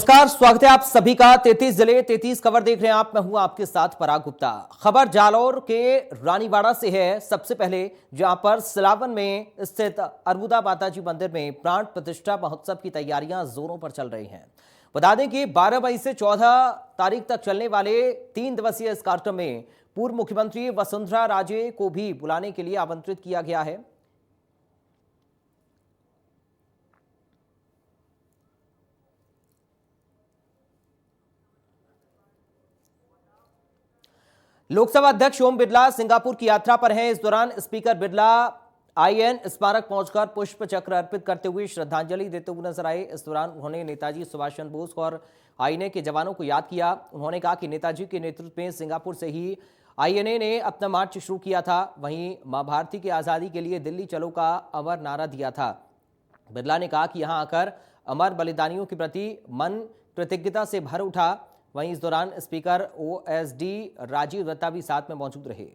नमस्कार, स्वागत है आप सभी का। 33 जिले 33 खबर देख रहे हैं आप। मैं हूं आपके साथ पराग गुप्ता। खबर जालौर के रानीवाड़ा से है। सबसे पहले जहां पर सिलावन में स्थित अरबुदा माताजी मंदिर में प्राण प्रतिष्ठा महोत्सव की तैयारियां जोरों पर चल रही हैं। बता दें कि 12 मई से 14 तारीख तक चलने वाले 3 दिवसीय इस कार्यक्रम में पूर्व मुख्यमंत्री वसुंधरा राजे को भी बुलाने के लिए आमंत्रित किया गया है। लोकसभा अध्यक्ष ओम बिरला सिंगापुर की यात्रा पर हैं। इस दौरान स्पीकर बिरला आईएन स्मारक पहुंचकर पुष्प चक्र अर्पित करते हुए श्रद्धांजलि देते हुए नजर आए। इस दौरान उन्होंने नेताजी सुभाष चंद्र बोस और आईएनए के जवानों को याद किया। उन्होंने कहा कि नेताजी के नेतृत्व में सिंगापुर से ही आईएनए ने अपना मार्च शुरू किया था। वहीं मां भारती की आजादी के लिए दिल्ली चलो का अमर नारा दिया था। बिरला ने कहा कि यहां आकर अमर बलिदानियों के प्रति मन कृतज्ञता से भर उठा। वहीं इस दौरान स्पीकर ओएसडी राजीव दत्ता भी साथ में मौजूद रहे।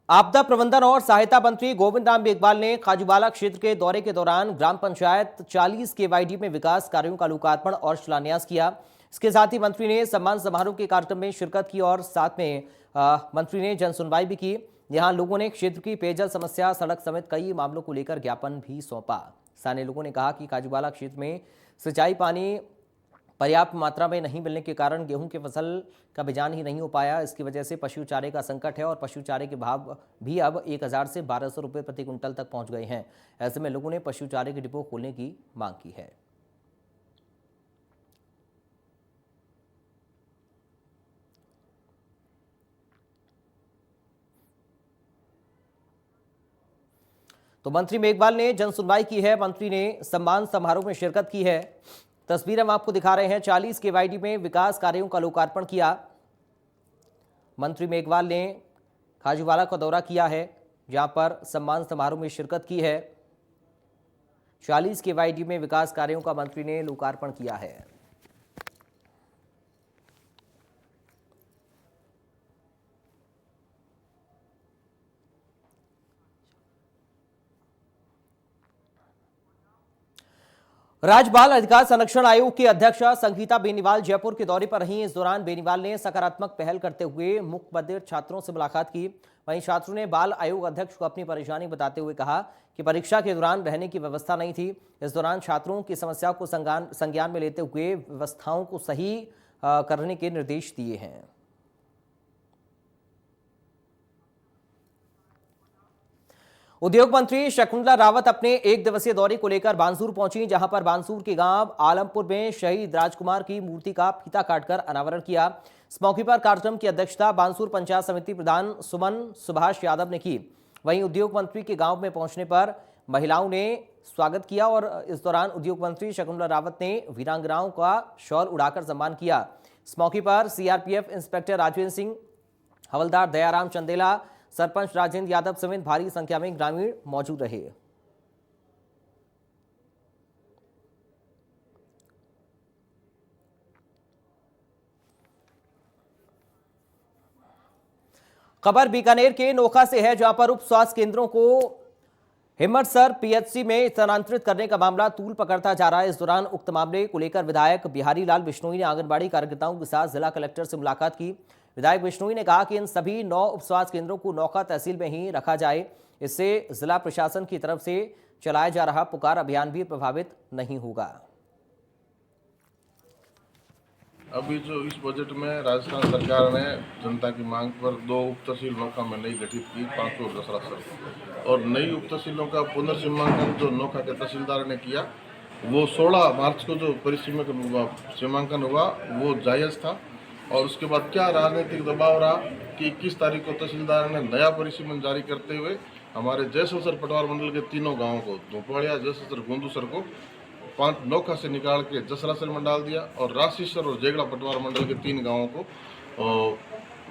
आपदा प्रबंधन और सहायता मंत्री गोविंद राम मेघवाल ने काजूवाला क्षेत्र के दौरे के दौरान ग्राम पंचायत 40 केवाईडी में विकास कार्यों का लोकार्पण और शिलान्यास किया। इसके साथ ही मंत्री ने सम्मान समारोह के कार्यक्रम में शिरकत की और साथ में मंत्री ने जन सुनवाई भी की। यहां लोगों ने क्षेत्र की पेयजल समस्या, सड़क समेत कई मामलों को लेकर ज्ञापन भी सौंपा। स्थानीय लोगों ने कहा कि काजूवाला क्षेत्र में सिंचाई पानी पर्याप्त मात्रा में नहीं मिलने के कारण गेहूं की फसल का बिजान ही नहीं हो पाया। इसकी वजह से पशु चारे का संकट है और पशु चारे के भाव भी अब 1000 से 1200 रुपये प्रति क्विंटल तक पहुंच गए हैं। ऐसे में लोगों ने पशु चारे के डिपो खोलने की मांग की है। तो मंत्री मेघवाल ने जन सुनवाई की है। मंत्री ने सम्मान समारोह में शिरकत की है। तस्वीर हम आपको दिखा रहे हैं। 40 केवाईडी में विकास कार्यों का लोकार्पण किया। मंत्री मेघवाल ने काजूवाला का दौरा किया है, जहां पर सम्मान समारोह में शिरकत की है। 40 केवाईडी में विकास कार्यों का मंत्री ने लोकार्पण किया है। राज्य बाल अधिकार संरक्षण आयोग की अध्यक्षा संगीता बेनीवाल जयपुर के दौरे पर रहीं। इस दौरान बेनीवाल ने सकारात्मक पहल करते हुए मुकबधिर छात्रों से मुलाकात की। वहीं छात्रों ने बाल आयोग अध्यक्ष को अपनी परेशानी बताते हुए कहा कि परीक्षा के दौरान रहने की व्यवस्था नहीं थी। इस दौरान छात्रों की समस्याओं को संज्ञान में लेते हुए व्यवस्थाओं को सही करने के निर्देश दिए हैं। उद्योग मंत्री शकुंतला रावत अपने 1 दिवसीय दौरे को लेकर बानसूर पहुंची, जहां पर बानसूर के गांव आलमपुर में शहीद राजकुमार की मूर्ति का फीता काटकर अनावरण किया। इस मौके पर कार्यक्रम की अध्यक्षता बानसूर पंचायत समिति प्रधान सुमन सुभाष यादव ने की। वहीं उद्योग मंत्री के गांव में पहुंचने पर महिलाओं ने स्वागत किया और इस दौरान उद्योग मंत्री शकुंतला रावत ने वीरांगनाओं का शॉल उड़ाकर सम्मान किया। इस मौके पर सीआरपीएफ इंस्पेक्टर राजवेंद्र सिंह, हवलदार दयाराम चंदेला, सरपंच राजेंद्र यादव समेत भारी संख्या में ग्रामीण मौजूद रहे। खबर बीकानेर के नोखा से है, जहां पर उप स्वास्थ्य केंद्रों को हिम्मतसर पीएचसी में स्थानांतरित करने का मामला तूल पकड़ता जा रहा है। इस दौरान उक्त मामले को लेकर विधायक बिहारी लाल बिश्नोई ने आंगनबाड़ी कार्यकर्ताओं के साथ जिला कलेक्टर से मुलाकात की। विधायक बिश्नोई ने कहा कि इन सभी 9 उप स्वास्थ्य केंद्रों को नौका तहसील में ही रखा जाए। इससे जिला प्रशासन की तरफ से चलाया जा रहा पुकार अभियान भी प्रभावित नहीं होगा। अभी जो इस बजट में राजस्थान सरकार ने जनता की मांग पर 2 उप तहसील नौका में नई गठित की, 500 और दसरा सर, और नई उप तहसीलों का पुनर्सीमांकन जो नौका के तहसीलदार ने किया, वो 16 मार्च को जो सीमांकन हुआ वो जायज़ था। और उसके बाद क्या राजनीतिक दबाव रहा कि 21 तारीख को तहसीलदार ने नया परिसीमन जारी करते हुए हमारे जयसर पटवार मंडल के तीनों गाँवों को, धोपवाड़िया, जयसर, गोंदूसर को 5 नौका से निकाल के जसरासर में डाल दिया और राशीसर और जेगड़ा पटवार मंडल के 3 गाँवों को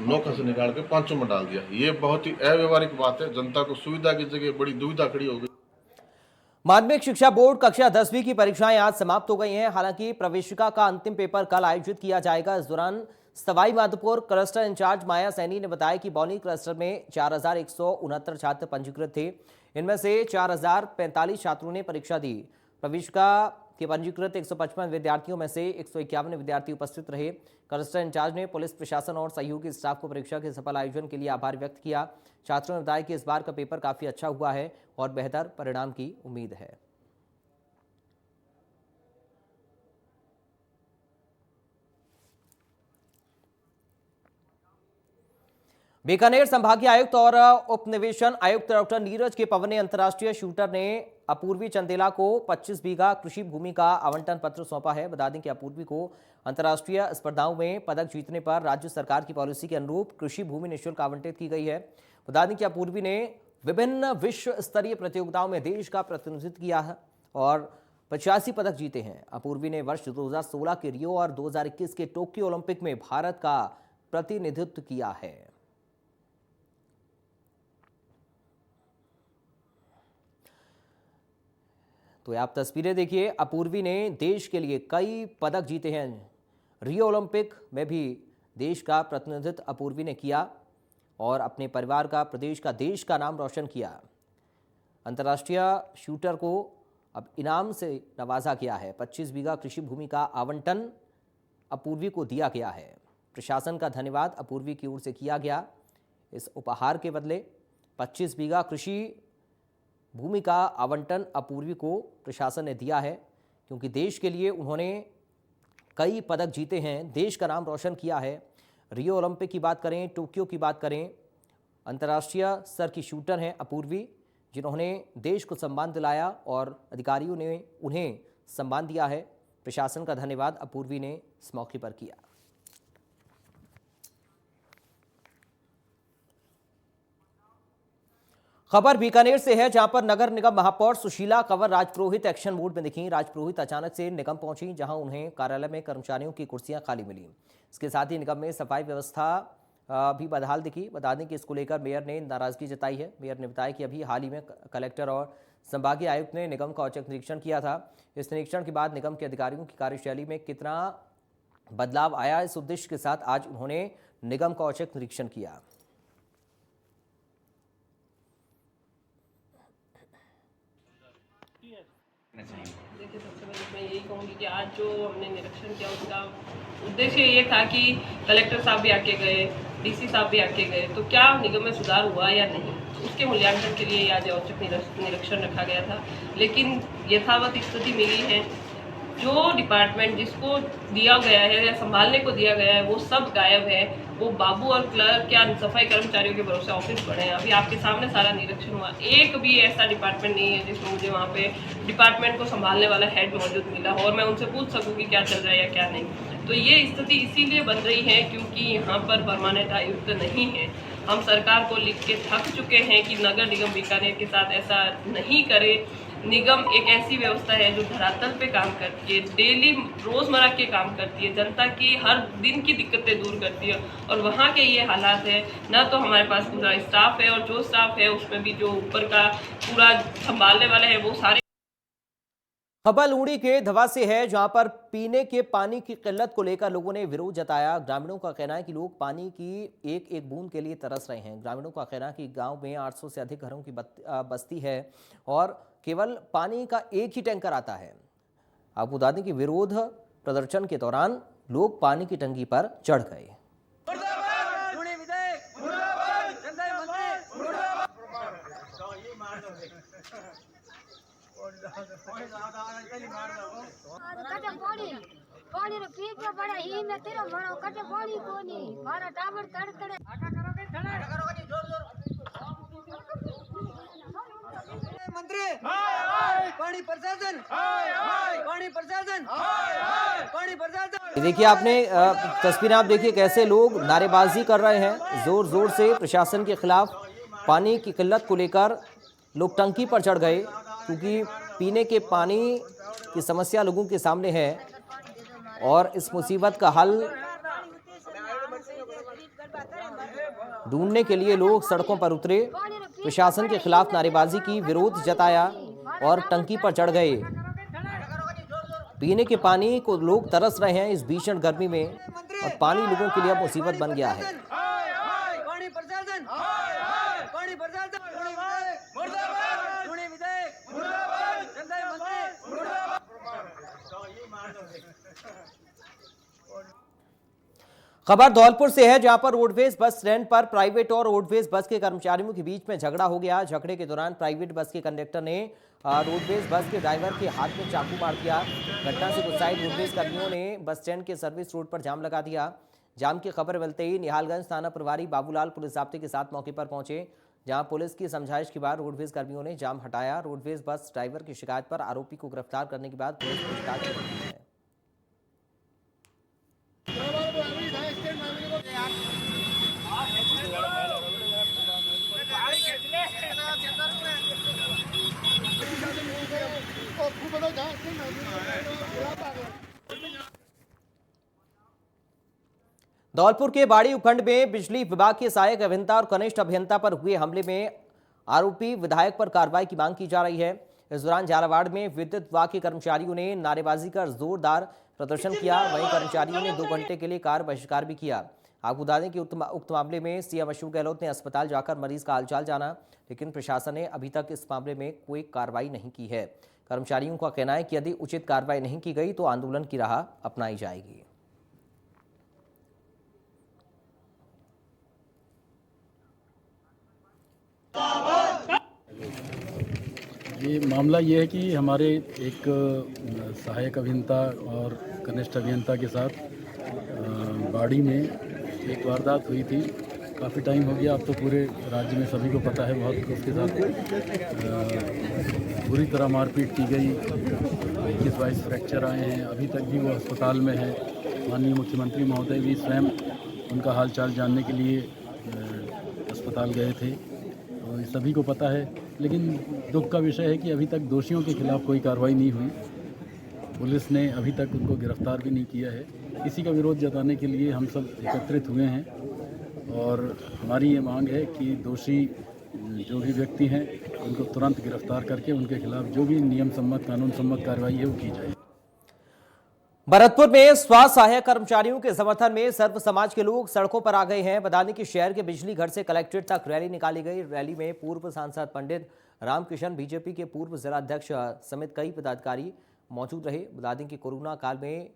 नौका से निकाल के 5 में डाल दिया। ये बहुत ही अव्यवहारिक बात है। जनता को सुविधा की जगह बड़ी दुविधा खड़ी हो गई। माध्यमिक शिक्षा बोर्ड कक्षा 10वीं की परीक्षाएं आज समाप्त हो गई हैं। हालांकि प्रवेशिका का अंतिम पेपर कल आयोजित किया जाएगा। इस दौरान सवाई माधोपुर क्लस्टर इंचार्ज माया सैनी ने बताया कि बौनी क्लस्टर में 4,169 छात्र पंजीकृत थे। इनमें से 4,045 छात्रों ने परीक्षा दी। प्रवेशिका के पंजीकृत 155 विद्यार्थियों में से 151 विद्यार्थी उपस्थित रहे। क्लस्टर इंचार्ज ने पुलिस प्रशासन और सहयोगी स्टाफ को परीक्षा के सफल आयोजन के लिए आभार व्यक्त किया। छात्रों ने बताया कि इस बार का पेपर काफी अच्छा हुआ है और बेहतर परिणाम की उम्मीद है। बीकानेर संभागीय आयुक्त और उप निवेशन आयुक्त डॉक्टर नीरज के पवन ने अंतर्राष्ट्रीय शूटर ने अपूर्वी चंदेला को 25 बीघा कृषि भूमि का आवंटन पत्र सौंपा है। बता दें कि अपूर्वी को अंतर्राष्ट्रीय स्पर्धाओं में पदक जीतने पर राज्य सरकार की पॉलिसी के अनुरूप कृषि भूमि निःशुल्क आवंटित की गई है। बता दें कि अपूर्वी ने विभिन्न विश्व स्तरीय प्रतियोगिताओं में देश का प्रतिनिधित्व किया है और 85 पदक जीते हैं। अपूर्वी ने वर्ष 2016 के रियो और 2021 के टोक्यो ओलंपिक में भारत का प्रतिनिधित्व किया है। तो आप तस्वीरें देखिए, अपूर्वी ने देश के लिए कई पदक जीते हैं। रियो ओलंपिक में भी देश का प्रतिनिधित्व अपूर्वी ने किया और अपने परिवार का, प्रदेश का, देश का नाम रोशन किया। अंतर्राष्ट्रीय शूटर को अब इनाम से नवाजा गया है। 25 बीघा कृषि भूमि का आवंटन अपूर्वी को दिया गया है। प्रशासन का धन्यवाद अपूर्वी की ओर से किया गया। इस उपहार के बदले 25 बीघा कृषि भूमि का आवंटन अपूर्वी को प्रशासन ने दिया है, क्योंकि देश के लिए उन्होंने कई पदक जीते हैं, देश का नाम रोशन किया है। रियो ओलंपिक की बात करें, टोक्यो की बात करें, अंतर्राष्ट्रीय स्तर की शूटर हैं अपूर्वी, जिन्होंने देश को सम्मान दिलाया और अधिकारियों ने उन्हें सम्मान दिया है। प्रशासन का धन्यवाद अपूर्वी ने इस मौके पर किया। खबर बीकानेर से है, जहां पर नगर निगम महापौर सुशीला कंवर राजपुरोहित एक्शन मोड में दिखी। राजपुरोहित अचानक से निगम पहुंची, जहां उन्हें कार्यालय में कर्मचारियों की कुर्सियां खाली मिली। इसके साथ ही निगम में सफाई व्यवस्था भी बदहाल दिखी। बता दें कि इसको लेकर मेयर ने नाराजगी जताई है। मेयर ने बताया कि अभी हाल ही में कलेक्टर और संभागीय आयुक्त ने निगम का औचक निरीक्षण किया था। इस निरीक्षण के बाद निगम के अधिकारियों की कार्यशैली में कितना बदलाव आया, इस उद्देश्य के साथ आज उन्होंने निगम का औचक निरीक्षण किया। देखिए, सबसे पहले मैं यही कहूँगी कि आज जो हमने निरीक्षण किया उसका उद्देश्य ये था कि कलेक्टर साहब भी आके गए, डीसी साहब भी आके गए, तो क्या निगम में सुधार हुआ या नहीं, उसके मूल्यांकन के लिए आज औचक निरीक्षण रखा गया था। लेकिन यथावत स्थिति मिली है, जो डिपार्टमेंट जिसको दिया गया है या संभालने को दिया गया है वो सब गायब है। वो बाबू और क्लर्क या सफाई कर्मचारियों के भरोसे ऑफिस पड़े हैं। अभी आपके सामने सारा निरीक्षण हुआ, एक भी ऐसा डिपार्टमेंट नहीं है जिसमें मुझे वहाँ पे डिपार्टमेंट को संभालने वाला हेड मौजूद मिला और मैं उनसे पूछ सकूँ कि क्या चल रहा है या क्या नहीं। तो ये स्थिति इसीलिए बन रही है क्योंकि यहाँ पर परमानेंट आयुक्त नहीं है। हम सरकार को लिख के थक चुके हैं कि नगर निगम बीकानेर के साथ ऐसा नहीं करे। निगम एक ऐसी व्यवस्था है जो धरातल पे काम करती है, डेली रोज़मर्रा के काम करती है, जनता की हर दिन की दिक्कतें दूर करती है। और वहाँ के ये हालात है, ना तो हमारे पास पूरा स्टाफ है और जो स्टाफ है उसमें भी जो ऊपर का पूरा संभालने वाले हैं वो सारे। खबर लूड़ी के धवा से है, जहां पर पीने के पानी की किल्लत को लेकर लोगों ने विरोध जताया। ग्रामीणों का कहना है कि लोग पानी की एक एक बूंद के लिए तरस रहे हैं। ग्रामीणों का कहना है कि गांव में 800 से अधिक घरों की बस्ती है और केवल पानी का एक ही टैंकर आता है। आपको बता दें कि विरोध प्रदर्शन के दौरान लोग पानी की टंकी पर चढ़ गए। मंत्री पानी प्रशासन, पानी प्रशासन, पानी प्रशासन। देखिए, आपने तस्वीरें आप देखिए कैसे लोग नारेबाजी कर रहे हैं जोर जोर से प्रशासन के खिलाफ। पानी की किल्लत को लेकर लोग टंकी पर चढ़ गए, क्योंकि पीने के पानी की समस्या लोगों के सामने है और इस मुसीबत का हल ढूंढने के लिए लोग सड़कों पर उतरे, प्रशासन के खिलाफ नारेबाजी की, विरोध जताया और टंकी पर चढ़ गए। पीने के पानी को लोग तरस रहे हैं इस भीषण गर्मी में और पानी लोगों के लिए अब मुसीबत बन गया है। पानी प्रशासन पानी प्रशासन मुर्दाबाद विधायक मुर्दाबाद जनता मंत्री मुर्दाबाद। खबर धौलपुर से है, जहां पर रोडवेज बस स्टैंड पर प्राइवेट और रोडवेज बस के कर्मचारियों के बीच में झगड़ा हो गया। झगड़े के दौरान प्राइवेट बस के कंडक्टर ने रोडवेज बस के ड्राइवर के हाथ में चाकू मार दिया। घटना से गुस्साए रोडवेज कर्मियों ने बस स्टैंड के सर्विस रोड पर जाम लगा दिया। जाम की खबर मिलते ही निहालगंज थाना प्रभारी बाबूलाल पुलिस जाब्ते के साथ मौके पर पहुंचे, जहां पुलिस की समझाइश के बाद रोडवेज कर्मियों ने जाम हटाया। रोडवेज बस ड्राइवर की शिकायत पर आरोपी को गिरफ्तार करने के बाद पुलिस पूछताछ कर रही है। धौलपुर के बाड़ी उपखंड में बिजली विभाग के सहायक अभियंता और कनिष्ठ अभियंता पर हुए हमले में आरोपी विधायक पर कार्रवाई की मांग की जा रही है। इस दौरान झालावाड़ में विद्युत विभाग के कर्मचारियों ने नारेबाजी कर जोरदार प्रदर्शन किया। वहीं कर्मचारियों ने 2 घंटे के लिए कार्य बहिष्कार भी किया। आपको बता दें कि उक्त मामले में सीएम अशोक गहलोत ने अस्पताल जाकर मरीज का हालचाल जाना, लेकिन प्रशासन ने अभी तक इस मामले में कोई कार्रवाई नहीं की है। कर्मचारियों का कहना है कि यदि उचित कार्रवाई नहीं की गई तो आंदोलन की राह अपनाई जाएगी। ये मामला ये है कि हमारे एक सहायक अभियंता और कनिष्ठ अभियंता के साथ बाड़ी में एक वारदात हुई थी। काफ़ी टाइम हो गया, अब तो पूरे राज्य में सभी को पता है। बहुत उसके साथ बुरी तरह मारपीट की गई, 21-22 फ्रैक्चर आए हैं। अभी तक भी वो अस्पताल में है। माननीय मुख्यमंत्री महोदय भी स्वयं उनका हालचाल जानने के लिए अस्पताल गए थे, तो सभी को पता है। लेकिन दुख का विषय है कि अभी तक दोषियों के खिलाफ कोई कार्रवाई नहीं हुई। पुलिस ने अभी तक उनको गिरफ्तार भी नहीं किया है। इसी का विरोध जताने के लिए हम सब एकत्रित हुए हैं और हमारी ये मांग है कि दोषी जो भी व्यक्ति हैं उनको तुरंत गिरफ्तार करके उनके खिलाफ जो भी नियम सम्मत कानून सम्मत कार्रवाई है वो की जाए। भरतपुर में स्वास्थ्य सहायक कर्मचारियों के समर्थन में सर्व समाज के लोग सड़कों पर आ गए हैं। बता दें कि शहर के बिजली घर से कलेक्ट्रेट तक रैली निकाली गई। रैली में पूर्व सांसद पंडित रामकिशन, बीजेपी के पूर्व जिलाध्यक्ष समेत कई पदाधिकारी मौजूद रहे। बता दें कि कोरोना काल में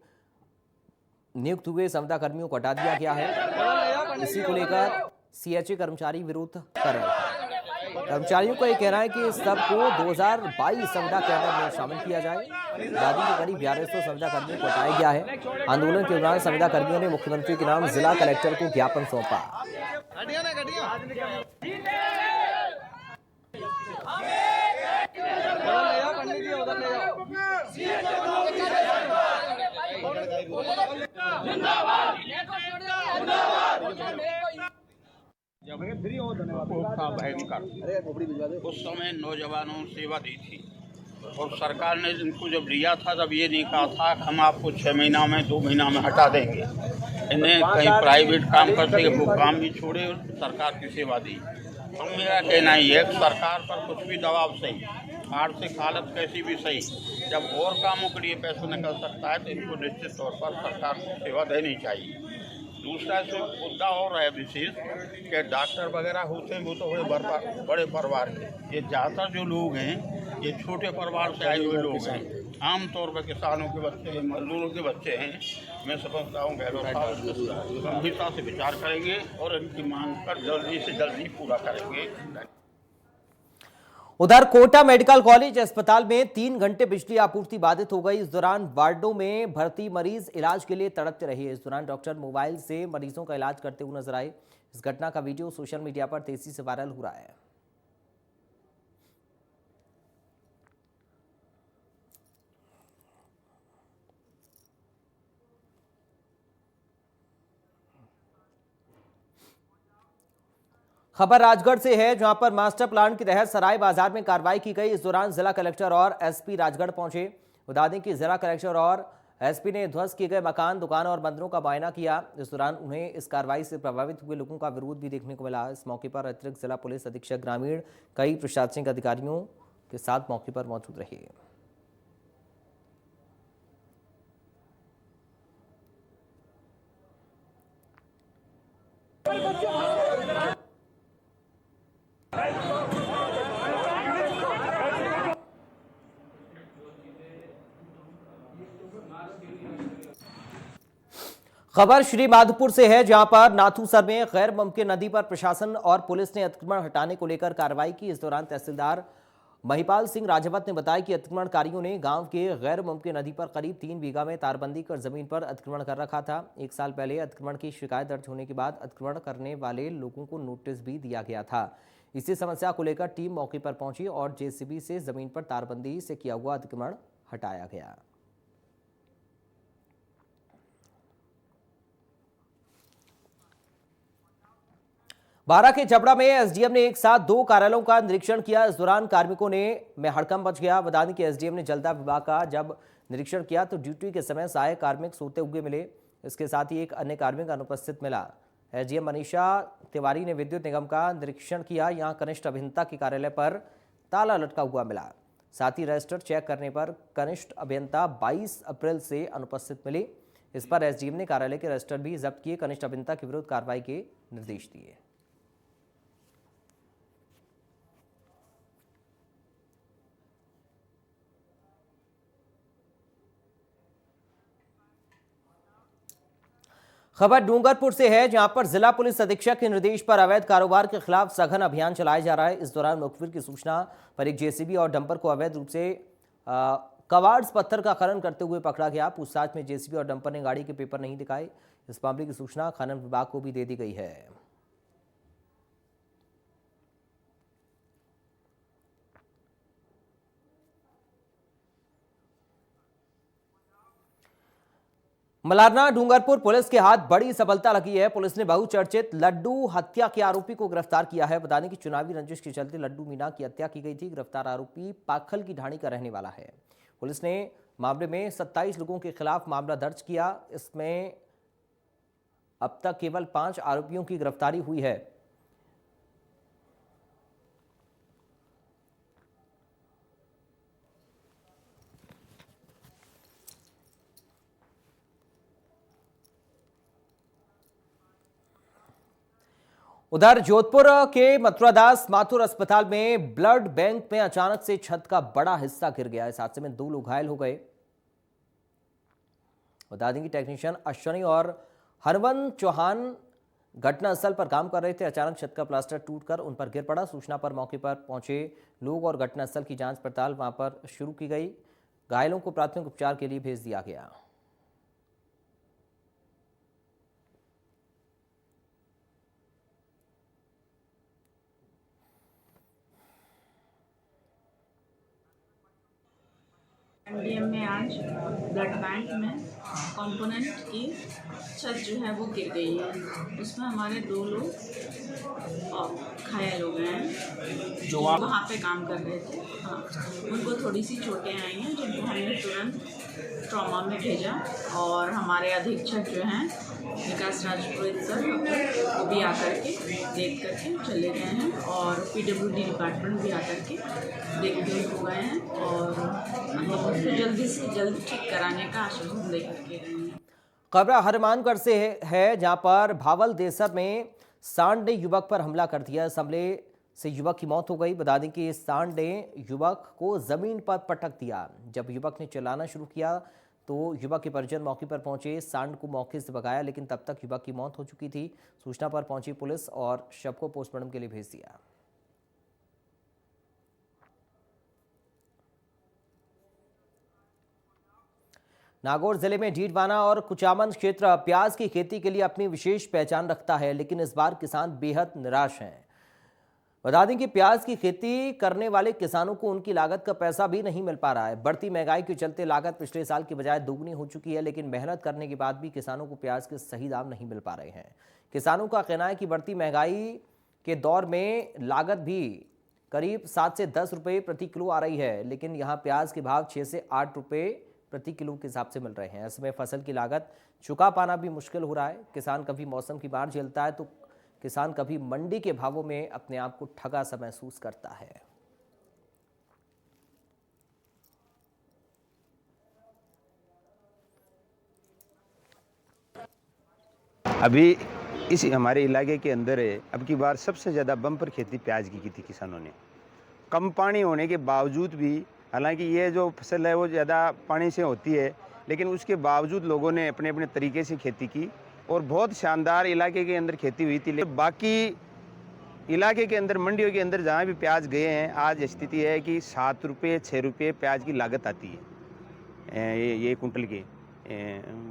नियुक्त हुए संविदा कर्मियों को हटा दिया गया है। इसी को लेकर सीएचए कर्मचारी विरोध कर रहे हैं। कर्मचारियों का यह कहना है कि इस सबको 2022 संविदा कैडर में शामिल किया जाए। दादी के करीब 1100 संविदा कर्मियों को हटाया गया है। आंदोलन के दौरान संविदा कर्मियों ने मुख्यमंत्री के नाम जिला कलेक्टर को ज्ञापन सौंपा। जब था भयंकर, उस समय नौजवानों सेवा दी थी और सरकार ने इनको जब लिया था तब ये नहीं कहा था कि हम आपको 6 महीना में 2 महीना में हटा देंगे। इन्हें कहीं प्राइवेट काम करते वो काम भी छोड़े और सरकार की सेवा दी। तो मेरा कहना ही है कि सरकार पर कुछ भी दबाव सही, आर्थिक हालत कैसी भी सही, जब और कामों के लिए पैसे निकल सकता है तो इनको निश्चित तौर पर सरकार को सेवा देनी चाहिए। दूसरा जो मुद्दा और है विशेष कि डॉक्टर वगैरह होते हैं वो तो बड़े परिवार के, ये ज़्यादातर जो लोग हैं ये छोटे परिवार से आए हुए लोग हैं। आमतौर पर किसानों के बच्चे हैं, मजदूरों के बच्चे हैं। मैं समझता हूँ गहलोत साहब गंभीरता से विचार करेंगे और इनकी मांग पर जल्दी से जल्दी पूरा करेंगे। उधर कोटा मेडिकल कॉलेज अस्पताल में 3 घंटे बिजली आपूर्ति बाधित हो गई। इस दौरान वार्डों में भर्ती मरीज इलाज के लिए तड़पते रहे। इस दौरान डॉक्टर मोबाइल से मरीजों का इलाज करते हुए नजर आए। इस घटना का वीडियो सोशल मीडिया पर तेजी से वायरल हो रहा है। खबर राजगढ़ से है, जहां पर मास्टर प्लान के तहत सराय बाजार में कार्रवाई की गई। इस दौरान जिला कलेक्टर और एसपी राजगढ़ पहुंचे। बता दें कि जिला कलेक्टर और एसपी ने ध्वस्त किए गए मकान, दुकान और मंदिरों का मुआयना किया। इस दौरान उन्हें इस कार्रवाई से प्रभावित हुए लोगों का विरोध भी देखने को मिला। इस मौके पर अतिरिक्त जिला पुलिस अधीक्षक ग्रामीण कई प्रशासनिक अधिकारियों के साथ मौके पर मौजूद रहे। खबर श्री माधोपुर से है, जहां पर नाथूसर में गैर मुमकिन नदी पर प्रशासन और पुलिस ने अतिक्रमण हटाने को लेकर कार्रवाई की। इस दौरान तहसीलदार महिपाल सिंह राजावत ने बताया कि अतिक्रमणकारियों ने गांव के गैर मुमकिन नदी पर करीब 3 बीघा में तारबंदी कर जमीन पर अतिक्रमण कर रखा था। 1 साल पहले अतिक्रमण की शिकायत दर्ज होने के बाद अतिक्रमण करने वाले लोगों को नोटिस भी दिया गया था। इसी समस्या को लेकर टीम मौके पर पहुंची और जेसीबी से जमीन पर तारबंदी से किया हुआ अतिक्रमण हटाया गया। बारां के जबड़ा में एसडीएम ने एक साथ 2 कार्यालयों का निरीक्षण किया। इस दौरान कार्मिकों में हड़कंप मच गया। बता दें कि एसडीएम ने जलदाय विभाग का जब निरीक्षण किया तो ड्यूटी के समय सहायक कार्मिक सोते हुए मिले। इसके साथ ही एक अन्य कार्मिक अनुपस्थित मिला। एसडीएम मनीषा तिवारी ने विद्युत निगम का निरीक्षण किया। यहां कनिष्ठ अभियंता के कार्यालय पर ताला लटका हुआ मिला। साथ ही रजिस्टर चेक करने पर कनिष्ठ अभियंता 22 अप्रैल से अनुपस्थित मिले। इस पर एसडीएम ने कार्यालय के रजिस्टर भी जब्त किए। कनिष्ठ अभियंता के विरुद्ध कार्रवाई के निर्देश दिए। खबर डूंगरपुर से है, जहां पर जिला पुलिस अधीक्षक के निर्देश पर अवैध कारोबार के खिलाफ सघन अभियान चलाया जा रहा है। इस दौरान मुखबिर की सूचना पर एक जेसीबी और डंपर को अवैध रूप से कवार्ड्स पत्थर का खनन करते हुए पकड़ा गया। पूछताछ में जेसीबी और डंपर ने गाड़ी के पेपर नहीं दिखाए। इस मामले की सूचना खनन विभाग को भी दे दी गई है। मलारना डूंगरपुर पुलिस के हाथ बड़ी सफलता लगी है। पुलिस ने बहुचर्चित लड्डू हत्या के आरोपी को गिरफ्तार किया है। बता दें कि चुनावी रंजिश के चलते लड्डू मीना की हत्या की गई थी। गिरफ्तार आरोपी पाखल की ढाणी का रहने वाला है। पुलिस ने मामले में 27 लोगों के खिलाफ मामला दर्ज किया। इसमें अब तक केवल 5 आरोपियों की गिरफ्तारी हुई है। उधर जोधपुर के मथुरादास माथुर अस्पताल में ब्लड बैंक में अचानक से छत का बड़ा हिस्सा गिर गया। इस हादसे में 2 लोग घायल हो गए। बता दें कि टेक्नीशियन अश्वनी और हरवंत चौहान घटनास्थल पर काम कर रहे थे। अचानक छत का प्लास्टर टूटकर उन पर गिर पड़ा। सूचना पर मौके पर पहुंचे लोग और घटनास्थल की जांच पड़ताल वहां पर शुरू की गई। घायलों को प्राथमिक उपचार के लिए भेज दिया गया। एनडीएम में आज ब्लड बैंक में कंपोनेंट की छत जो है वो गिर गई है। उसमें हमारे 2 लोग घायल हो गए हैं जो वहाँ पे काम कर रहे थे। हाँ, उनको थोड़ी सी चोटें आई हैं जिनको हमने तुरंत ट्रॉमा में भेजा और हमारे अधीक्षक जो हैं विकास राजपुरोहित सर वो भी आकर के देख करके चले गए हैं और पीडब्ल्यूडी डिपार्टमेंट भी आकर के देख के हो गए हैं और मतलब उसको जल्दी से जल्द ठीक कराने का आश्वासन दे करके गए हैं। खबर हनुमानगढ़ से है, जहां पर भावल देसर में सांड ने युवक पर हमला कर दिया। इस हमले से युवक की मौत हो गई। बता दें कि सांड ने युवक को जमीन पर पटक दिया। जब युवक ने चिल्लाना शुरू किया तो युवक के परिजन मौके पर पहुंचे, सांड को मौके से भगाया, लेकिन तब तक युवक की मौत हो चुकी थी। सूचना पर पहुंची पुलिस और शव को पोस्टमार्टम के लिए भेज दिया। नागौर जिले में डीडवाना और कुचामन क्षेत्र प्याज की खेती के लिए अपनी विशेष पहचान रखता है, लेकिन इस बार किसान बेहद निराश हैं। बता दें कि प्याज की खेती करने वाले किसानों को उनकी लागत का पैसा भी नहीं मिल पा रहा है। बढ़ती महंगाई के चलते लागत पिछले साल की बजाय दोगुनी हो चुकी है, लेकिन मेहनत करने के बाद भी किसानों को प्याज के सही दाम नहीं मिल पा रहे हैं। किसानों का कहना है कि बढ़ती महंगाई के दौर में लागत भी करीब 7 से 10 रुपये प्रति किलो आ रही है, लेकिन यहाँ प्याज के भाव 6 से 8 रुपये प्रति किलो के हिसाब से मिल रहे हैं। ऐसे में फसल की लागत चुका पाना भी मुश्किल हो रहा है। किसान कभी मौसम की मार झेलता है तो किसान कभी मंडी के भावों में अपने आप को ठगा सा महसूस करता है। अभी इस हमारे इलाके के अंदर अब की बार सबसे ज़्यादा बम्पर खेती प्याज की थी किसानों ने। कम पानी होने के बावजूद भी, हालांकि ये जो फसल है वो ज़्यादा पानी से होती है, लेकिन उसके बावजूद लोगों ने अपने अपने तरीके से खेती की और बहुत शानदार इलाके के अंदर खेती हुई थी। लेकिन बाकी इलाके के अंदर, मंडियों के अंदर जहाँ भी प्याज गए हैं, आज स्थिति है कि 7 रुपये 6 रुपये प्याज की लागत आती है ये कुंटल के,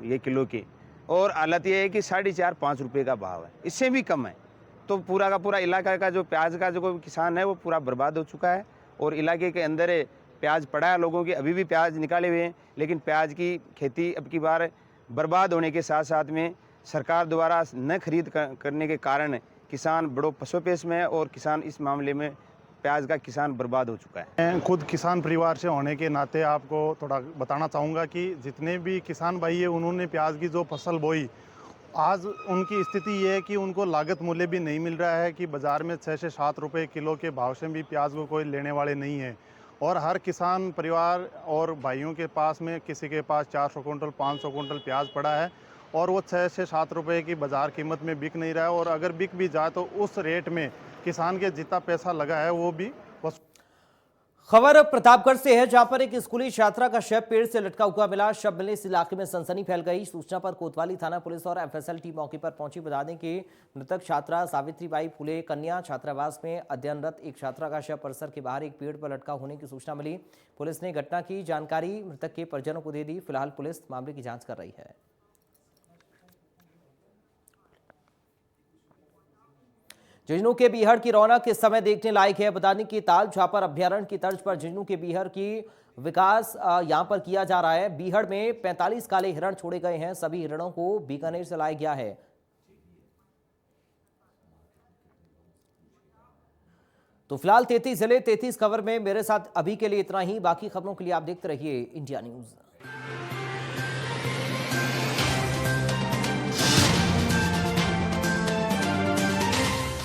ये किलो के। और हालत ये है कि 4.5-5 रुपये का भाव है, इससे भी कम है। तो पूरा का पूरा इलाका का जो प्याज का जो किसान है वो पूरा बर्बाद हो चुका है। और इलाके के अंदर प्याज पड़ा है, लोगों के अभी भी प्याज निकाले हुए हैं, लेकिन प्याज की खेती अब की बार बर्बाद होने के साथ साथ में सरकार द्वारा न खरीद करने के कारण किसान बड़ो पसोपेश में है और किसान इस मामले में प्याज का किसान बर्बाद हो चुका है। मैं खुद किसान परिवार से होने के नाते आपको थोड़ा बताना चाहूँगा कि जितने भी किसान भाई है उन्होंने प्याज की जो फसल बोई, आज उनकी स्थिति ये है कि उनको लागत मूल्य भी नहीं मिल रहा है कि बाज़ार में 6 से 7 रुपये किलो के भाव से भी प्याज को कोई लेने वाले नहीं है। और हर किसान परिवार और भाइयों के पास में किसी के पास 400 कुंटल 500 कुंटल प्याज पड़ा है और वो 6 से 7 रुपये की बाज़ार कीमत में बिक नहीं रहा है। और अगर बिक भी जाए तो उस रेट में किसान के जितना पैसा लगा है वो भी खबर प्रतापगढ़ से है, जहां पर एक स्कूली छात्रा का शव पेड़ से लटका हुआ मिला। शव मिलने से इलाके में सनसनी फैल गई। सूचना पर कोतवाली थाना पुलिस और एफएसएल टीम मौके पर पहुंची। बता दें कि मृतक छात्रा सावित्रीबाई फुले कन्या छात्रावास में अध्ययनरत एक छात्रा का शव परिसर के बाहर एक पेड़ पर लटका होने की सूचना मिली। पुलिस ने घटना की जानकारी मृतक के परिजनों को दे दी। फिलहाल पुलिस मामले की जांच कर रही है। झुंझुनू के बीहड़ की रौनक इस समय देखने लायक है। बता दें कि ताल छापर अभ्यारण्य की तर्ज पर झुंझुनू के बीहड़ की विकास यहां पर किया जा रहा है। बीहड़ में 45 काले हिरण छोड़े गए हैं। सभी हिरणों को बीकानेर से लाया गया है। तो फिलहाल 33 जिले 33 खबर में मेरे साथ अभी के लिए इतना ही। बाकी खबरों के लिए आप देखते रहिए इंडिया न्यूज।